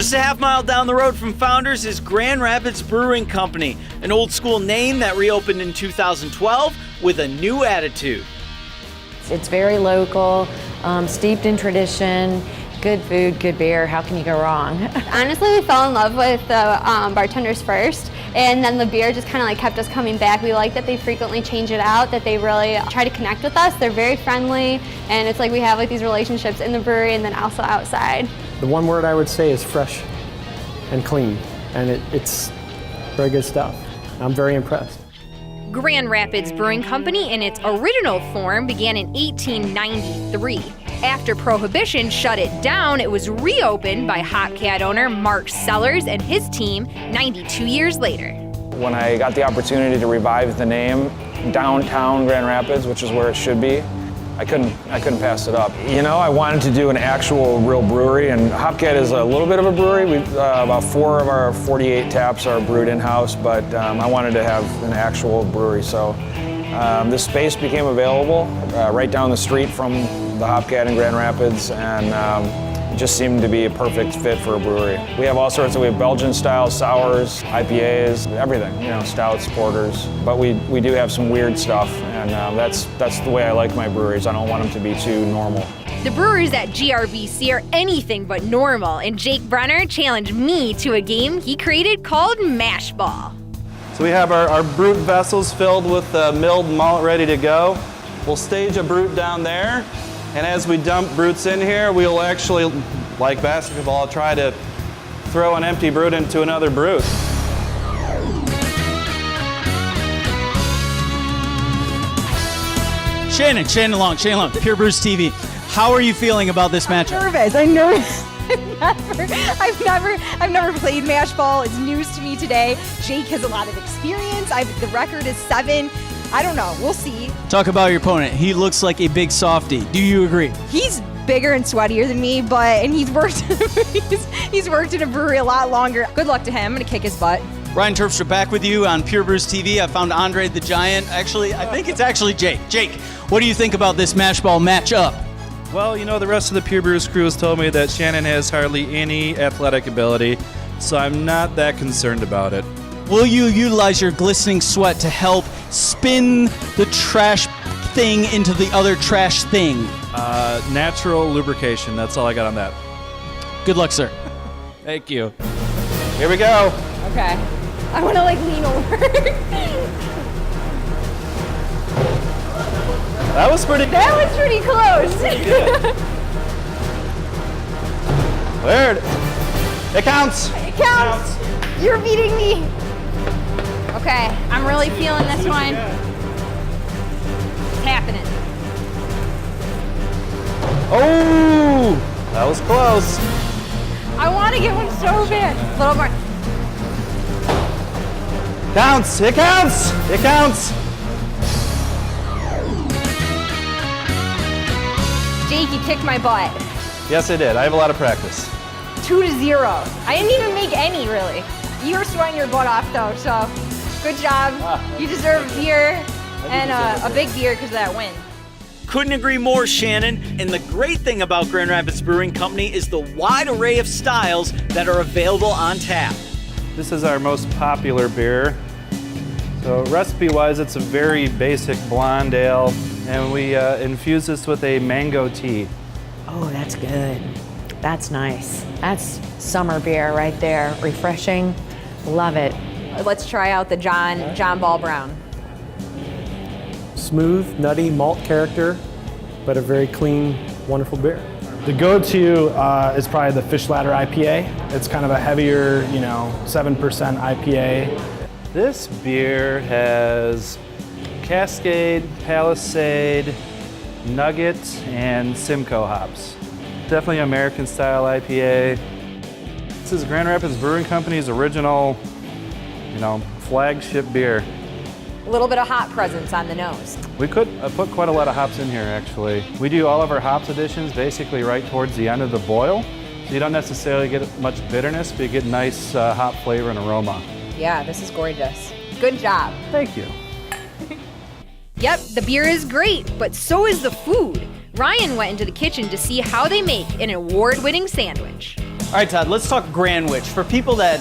Just a half-mile down the road from Founders is Grand Rapids Brewing Company, an old-school name that reopened in 2012 with a new attitude. It's very local, steeped in tradition, good food, good beer. How can you go wrong? Honestly, we fell in love with the bartenders first, and then the beer just kind of like kept us coming back. We like that they frequently change it out, that they really try to connect with us. They're very friendly, and it's like we have like these relationships in the brewery and then also outside. The one word I would say is fresh and clean, and it's very good stuff. I'm very impressed. Grand Rapids Brewing Company in its original form began in 1893. After Prohibition shut it down, it was reopened by Hopcat owner Mark Sellers and his team 92 years later. When I got the opportunity to revive the name downtown Grand Rapids, which is where it should be, I couldn't pass it up. You know, I wanted to do an actual real brewery, and Hopcat is a little bit of a brewery. About 4 of our 48 taps are brewed in-house, but I wanted to have an actual brewery. So this space became available right down the street from the Hopcat in Grand Rapids, and it just seemed to be a perfect fit for a brewery. We have all sorts we have Belgian-style sours, IPAs, everything, you know, stouts, porters, but we do have some weird stuff, and that's the way I like my breweries. I don't want them to be too normal. The brewers at GRBC are anything but normal, and Jake Brenner challenged me to a game he created called Mash Ball. So we have our brute vessels filled with milled malt ready to go. We'll stage a brute down there, and as we dump brutes in here, we'll actually, like basketball, try to throw an empty brute into another brute. Shannon Long, Pure Brews TV. How are you feeling about this matchup? I'm nervous. I've never played Mash Ball. It's news to me today. Jake has a lot of experience. The record is 7. I don't know. We'll see. Talk about your opponent. He looks like a big softie. Do you agree? He's bigger and sweatier than me, and he's worked he's worked in a brewery a lot longer. Good luck to him. I'm gonna kick his butt. Ryan Terpstra back with you on Pure Brews TV. I found Andre the Giant. Actually, I think it's actually Jake. Jake, what do you think about this Mash Ball matchup? Well, you know, the rest of the Pure Brews crew has told me that Shannon has hardly any athletic ability, so I'm not that concerned about it. Will you utilize your glistening sweat to help spin the trash thing into the other trash thing? Natural lubrication, that's all I got on that. Good luck, sir. Thank you. Here we go. Okay. I want to lean over. That was pretty close. Weird. It counts. It counts. You're beating me. Okay, I'm really feeling this one. It's happening. Oh, that was close. I want to get one so bad. A little more. Counts. It counts. It counts. Jake, you kicked my butt. Yes, I did. I have a lot of practice. 2-0. I didn't even make any, really. You were sweating your butt off, though, so good job. You deserve a beer, and a big beer because of that win. Couldn't agree more, Shannon. And the great thing about Grand Rapids Brewing Company is the wide array of styles that are available on tap. This is our most popular beer. So recipe-wise, it's a very basic blonde ale, and we infuse this with a mango tea. Oh, that's good. That's nice. That's summer beer right there. Refreshing. Love it. Let's try out the John Ball Brown. Smooth, nutty malt character, but a very clean, wonderful beer. The go-to is probably the Fish Ladder IPA. It's kind of a heavier, 7% IPA. This beer has Cascade, Palisade, Nugget, and Simcoe hops. Definitely American-style IPA. This is Grand Rapids Brewing Company's original, flagship beer. A little bit of hop presence on the nose. We could put quite a lot of hops in here, actually. We do all of our hops additions basically right towards the end of the boil. So you don't necessarily get much bitterness, but you get nice hop flavor and aroma. Yeah, this is gorgeous. Good job. Thank you. Yep, the beer is great, but so is the food. Ryan went into the kitchen to see how they make an award-winning sandwich. All right, Todd, let's talk Grandwich. For people that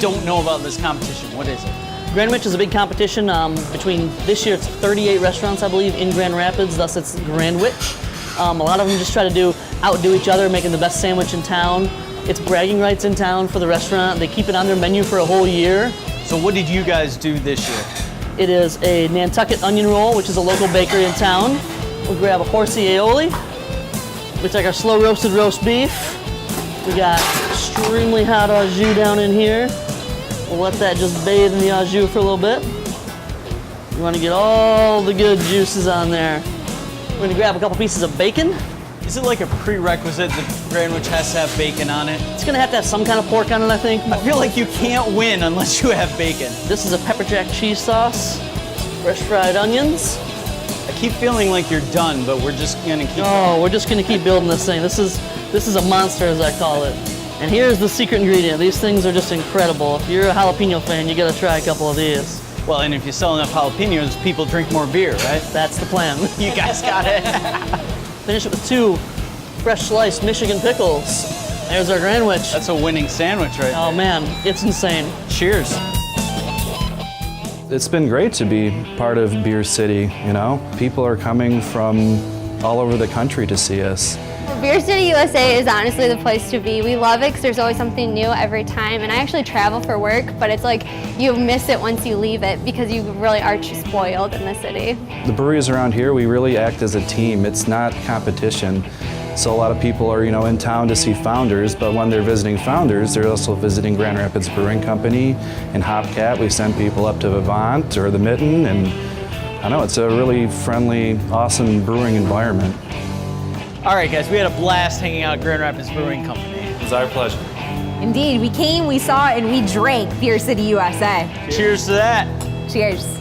don't know about this competition, what is it? Grandwich is a big competition between, this year it's 38 restaurants, I believe, in Grand Rapids, thus it's Grandwich. A lot of them just try to outdo each other, making the best sandwich in town. It's bragging rights in town for the restaurant. They keep it on their menu for a whole year. So what did you guys do this year? It is a Nantucket onion roll, which is a local bakery in town. We'll grab a horsey aioli. We take our slow roasted roast beef. We got extremely hot au jus down in here. We'll let that just bathe in the au jus for a little bit. You want to get all the good juices on there. We're going to grab a couple pieces of bacon. Is it like a prerequisite that Grandwich has to have bacon on it? It's going to have some kind of pork on it, I think. I feel like you can't win unless you have bacon. This is a pepper jack cheese sauce, fresh fried onions. I keep feeling like you're done, but we're just going to keep we're just going to keep building this thing. This is a monster, as I call it. And here's the secret ingredient. These things are just incredible. If you're a jalapeno fan, you got to try a couple of these. Well, and if you sell enough jalapenos, people drink more beer, right? That's the plan. You guys got it. Finish it with 2 fresh sliced Michigan pickles. There's our Grandwich. That's a winning sandwich right there. Oh man, it's insane. Cheers. It's been great to be part of Beer City, you know? People are coming from all over the country to see us. Beer City USA is honestly the place to be. We love it because there's always something new every time. And I actually travel for work, but it's like you miss it once you leave it because you really are spoiled in the city. The breweries around here, we really act as a team. It's not competition. So a lot of people are, in town to see Founders, but when they're visiting Founders, they're also visiting Grand Rapids Brewing Company and Hopcat. We send people up to Vivant or the Mitten, and I know it's a really friendly, awesome brewing environment. All right, guys, we had a blast hanging out at Grand Rapids Brewing Company. It was our pleasure. Indeed, we came, we saw, and we drank Beer City USA. Cheers to that. Cheers.